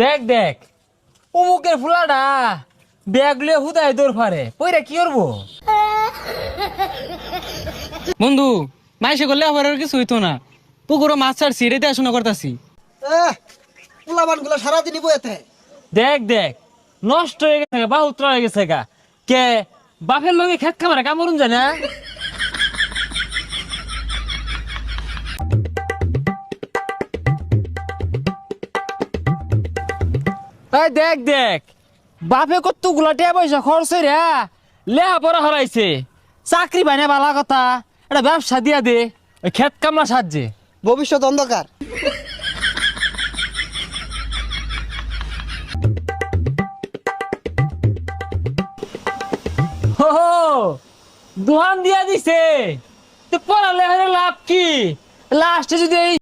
দেখ দেখ অমুকের ফুলাটা ব্যাগ লিয়ে হুদায় দৌড় ফারে পইরা কি করবো? বন্ধু মাইসে করলে আবার আর কিছু হইতো না। পুকুরও মাছ ছাড়ছি, এটাই দেখাশোনা করতেছি। পোলাবান গুলো সারাদিনই বইতে। দেখ দেখ নষ্ট হয়ে গেছে গা, বাহুত্র হয়ে গেছে গা। কে বাপের লগে খেত খামারে কামড়ুন যায় না? এই দেখ দেখ বাপে কত গুলা টিয়া পয়সা খরচ রে লেহা পড়া হরাইছে, চাকরি পাইনা বালা কথা, এটা ব্যবসা দিয়া দে ওই খেত কামলা সাহায্যে। ভবিষ্যৎ অন্ধকার। হো হো, দোহান দিয়া দিছে তো পড়ালে লাভ কি? লাস্টে যদি এই